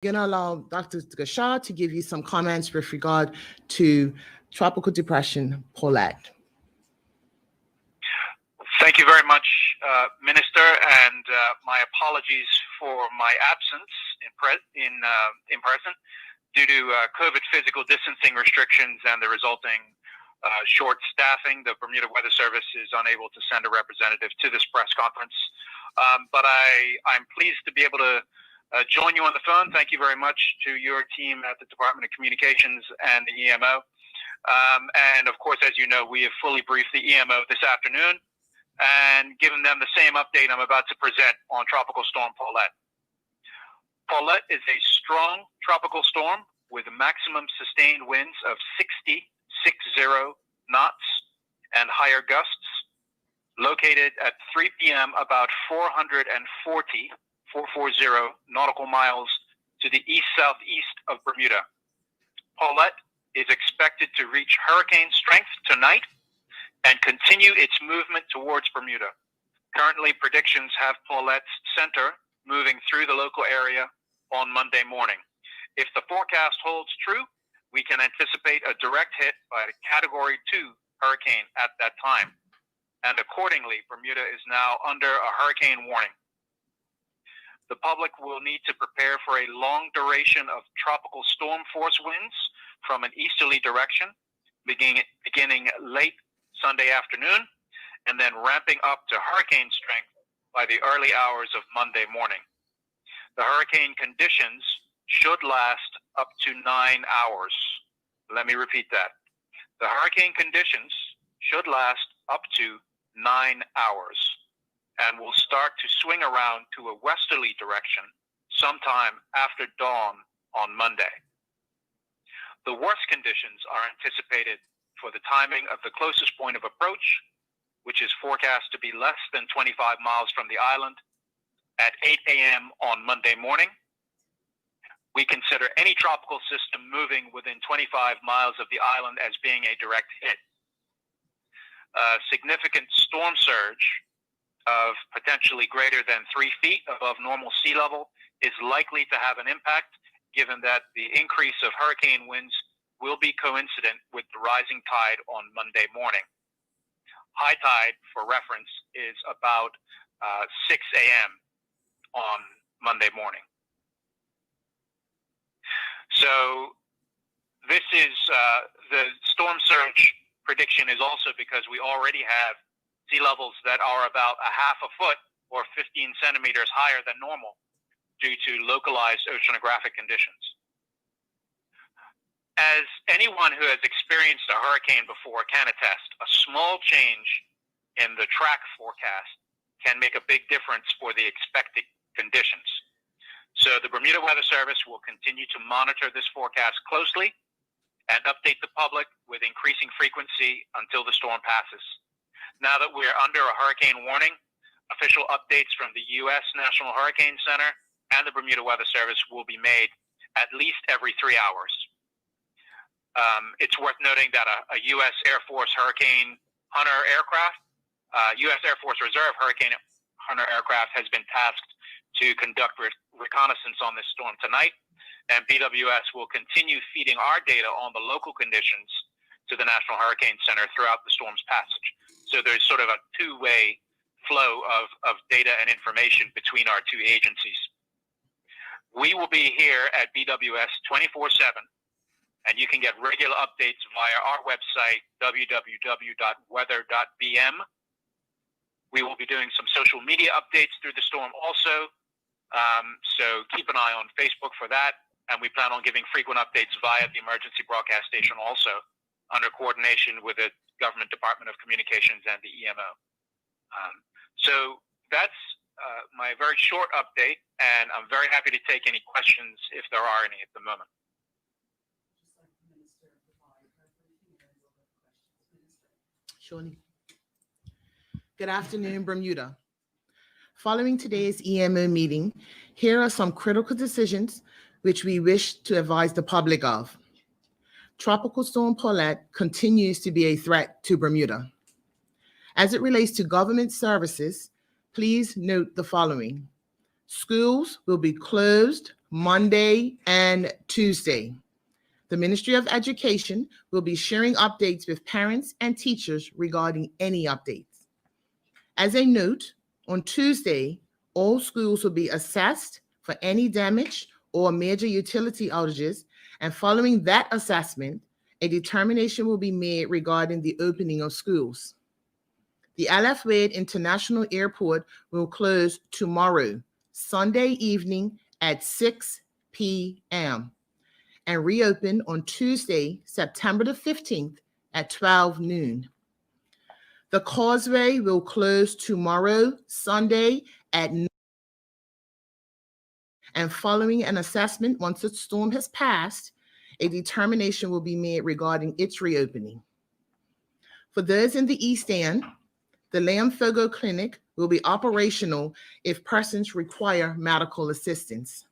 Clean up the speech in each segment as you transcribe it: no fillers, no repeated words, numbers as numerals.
Going to allow Dr. Gashar to give you some comments with regard to Tropical Depression Paulette. Thank you very much, Minister, and my apologies for my absence in person due to COVID physical distancing restrictions and the resulting short staffing. The Bermuda Weather Service is unable to send a representative to this press conference, but I'm pleased to be able to join you on the phone. Thank you very much to your team at the Department of Communications and the EMO. And of course, as you know, we have fully briefed the EMO this afternoon and given them the same update I'm about to present on Tropical Storm Paulette. Paulette is a strong tropical storm with maximum sustained winds of 60 knots and higher gusts, located at 3 p.m. about 440 nautical miles to the east-southeast of Bermuda. Paulette is expected to reach hurricane strength tonight and continue its movement towards Bermuda. Currently, predictions have Paulette's center moving through the local area on Monday morning. If the forecast holds true, we can anticipate a direct hit by a Category 2 hurricane at that time. And accordingly, Bermuda is now under a hurricane warning. The public will need to prepare for a long duration of tropical storm force winds from an easterly direction, beginning late Sunday afternoon, and then ramping up to hurricane strength by the early hours of Monday morning. The hurricane conditions should last up to 9 hours. Let me repeat that. The hurricane conditions should last up to 9 hours and will start to swing around to a westerly direction sometime after dawn on Monday. The worst conditions are anticipated for the timing of the closest point of approach, which is forecast to be less than 25 miles from the island at 8 a.m. on Monday morning. We consider any tropical system moving within 25 miles of the island as being a direct hit. A significant storm surge of potentially greater than 3 feet above normal sea level is likely to have an impact, given that the increase of hurricane winds will be coincident with the rising tide on Monday morning. High tide, for reference, is about 6 a.m. on Monday morning. So this is the storm surge prediction is also because we already have sea levels that are about a half a foot or 15 centimeters higher than normal due to localized oceanographic conditions. As anyone who has experienced a hurricane before can attest, a small change in the track forecast can make a big difference for the expected conditions. So the Bermuda Weather Service will continue to monitor this forecast closely and update the public with increasing frequency until the storm passes. Now that we're under a hurricane warning, official updates from the U.S. National Hurricane Center and the Bermuda Weather Service will be made at least every 3 hours. It's worth noting that a U.S. Air Force Hurricane Hunter aircraft, U.S. Air Force Reserve Hurricane Hunter aircraft has been tasked to conduct reconnaissance on this storm tonight, and BWS will continue feeding our data on the local conditions to the National Hurricane Center throughout the storm's passage. So there's sort of a two-way flow of data and information between our two agencies. We will be here at BWS 24/7, and you can get regular updates via our website, www.weather.bm. We will be doing some social media updates through the storm also, so keep an eye on Facebook for that, and we plan on giving frequent updates via the emergency broadcast station also, under coordination with the Government Department of Communications and the EMO. So that's my very short update, and I'm very happy to take any questions if there are any at the moment. Shawnee. Good afternoon, Bermuda. Following today's EMO meeting, here are some critical decisions which we wish to advise the public of. Tropical Storm Paulette continues to be a threat to Bermuda. As it relates to government services, please note the following. Schools will be closed Monday, and Tuesday. The Ministry of Education will be sharing updates with parents and teachers regarding any updates. As a note, on Tuesday, all schools will be assessed for any damage or major utility outages, and following that assessment, a determination will be made regarding the opening of schools. The Aleph Wade International Airport will close tomorrow, Sunday evening at 6 p.m. and reopen on Tuesday, September the 15th at 12 noon. The Causeway will close tomorrow, Sunday at 9, and following an assessment once the storm has passed, a determination will be made regarding its reopening. For those in the East End, the Lamfogo Clinic will be operational if persons require medical assistance.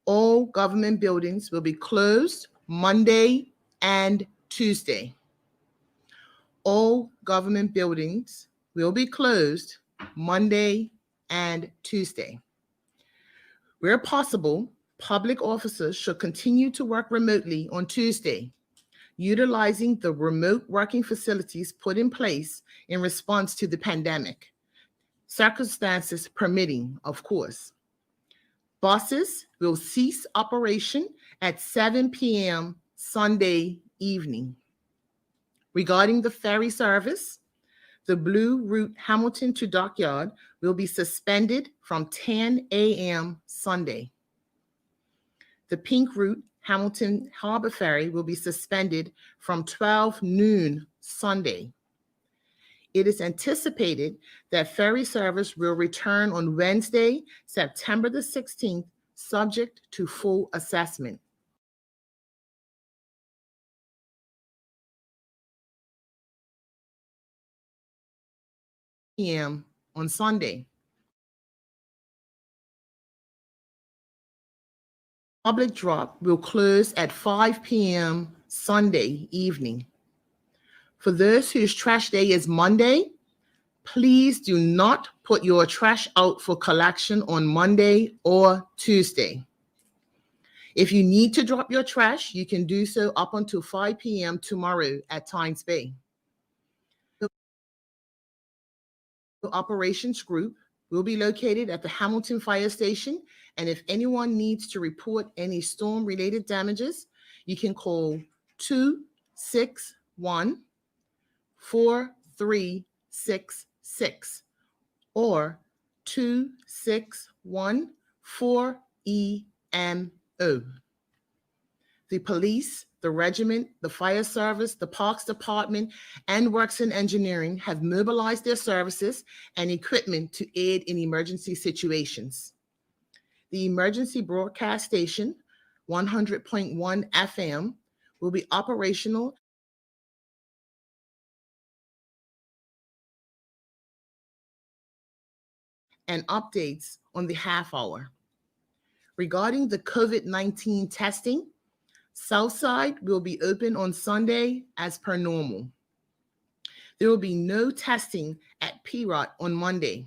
All government buildings will be closed Monday and Tuesday. All government buildings will be closed Monday and Tuesday. Where possible, public officers should continue to work remotely on Tuesday, utilizing the remote working facilities put in place in response to the pandemic, circumstances permitting, of course. Buses will cease operation at 7 p.m. Sunday evening. Regarding the ferry service, the blue route Hamilton to Dockyard will be suspended from 10 a.m. Sunday. The pink route Hamilton Harbor Ferry will be suspended from 12 noon Sunday. It is anticipated that ferry service will return on Wednesday, September the 16th, subject to full assessment. P.m. on Sunday. Public drop will close at 5 p.m. Sunday evening. For those whose trash day is Monday, please do not put your trash out for collection on Monday or Tuesday. If you need to drop your trash, you can do so up until 5 p.m. tomorrow at Tynes Bay. The operations group will be located at the Hamilton Fire Station, and if anyone needs to report any storm-related damages, you can call 261-4366 or 261-4EMO. The police, the regiment, the fire service, the parks department, and works and engineering have mobilized their services and equipment to aid in emergency situations. The emergency broadcast station, 100.1 FM, will be operational and updates on the half hour. Regarding the COVID-19 testing, Southside will be open on Sunday as per normal. There will be no testing at PROT on Monday.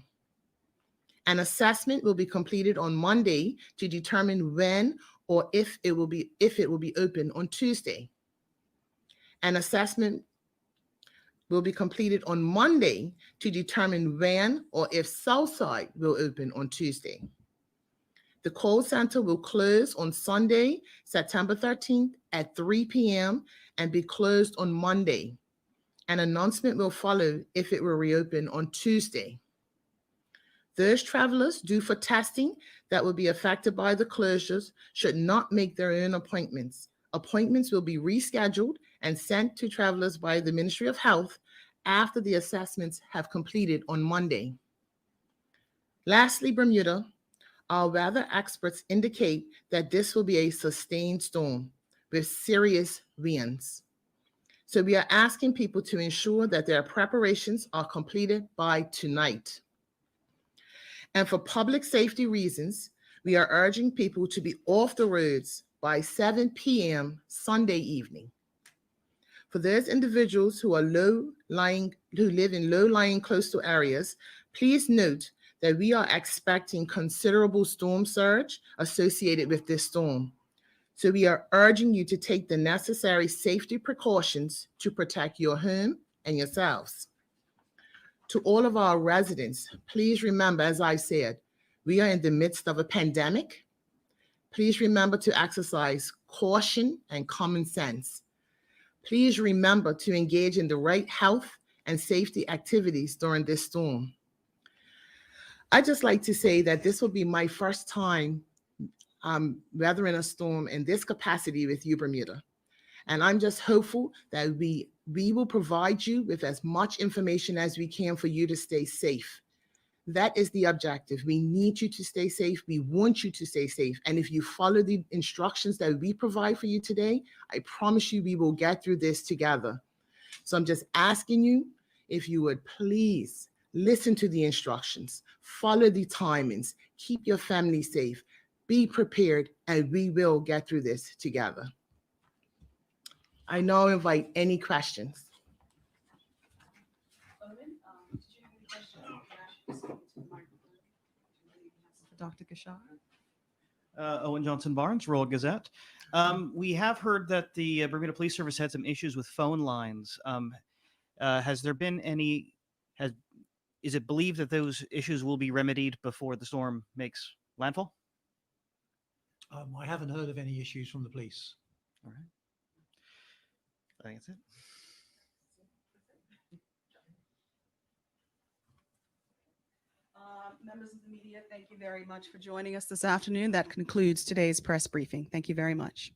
An assessment will be completed on Monday to determine when or if it will be open on Tuesday. An assessment will be completed on Monday to determine when or if Southside will open on Tuesday. The call center will close on Sunday, September 13th at 3 p.m. and be closed on Monday. An announcement will follow if it will reopen on Tuesday. Those travelers due for testing that will be affected by the closures should not make their own appointments. Appointments will be rescheduled and sent to travelers by the Ministry of Health after the assessments have completed on Monday. Lastly, Bermuda. Our weather experts indicate that this will be a sustained storm with serious winds. So we are asking people to ensure that their preparations are completed by tonight. And for public safety reasons, we are urging people to be off the roads by 7 p.m. Sunday evening. For those individuals who live in low-lying coastal areas, please note that we are expecting considerable storm surge associated with this storm. So we are urging you to take the necessary safety precautions to protect your home and yourselves. To all of our residents, please remember, as I said, we are in the midst of a pandemic. Please remember to exercise caution and common sense. Please remember to engage in the right health and safety activities during this storm. I'd just like to say that this will be my first time weathering a storm in this capacity with you, Bermuda. And I'm just hopeful that we will provide you with as much information as we can for you to stay safe. That is the objective. We need you to stay safe. We want you to stay safe. And if you follow the instructions that we provide for you today, I promise you we will get through this together. So I'm just asking you if you would please listen to the instructions, follow the timings, keep your family safe, be prepared, and we will get through this together. I now invite any questions. Dr. Gashar. Owen Johnson Barnes, Royal Gazette. We have heard that the Bermuda Police Service had some issues with phone lines. Has there been any, is it believed that those issues will be remedied before the storm makes landfall? I haven't heard of any issues from the police. All right. I think that's it. Members of the media, thank you very much for joining us this afternoon. That concludes today's press briefing. Thank you very much.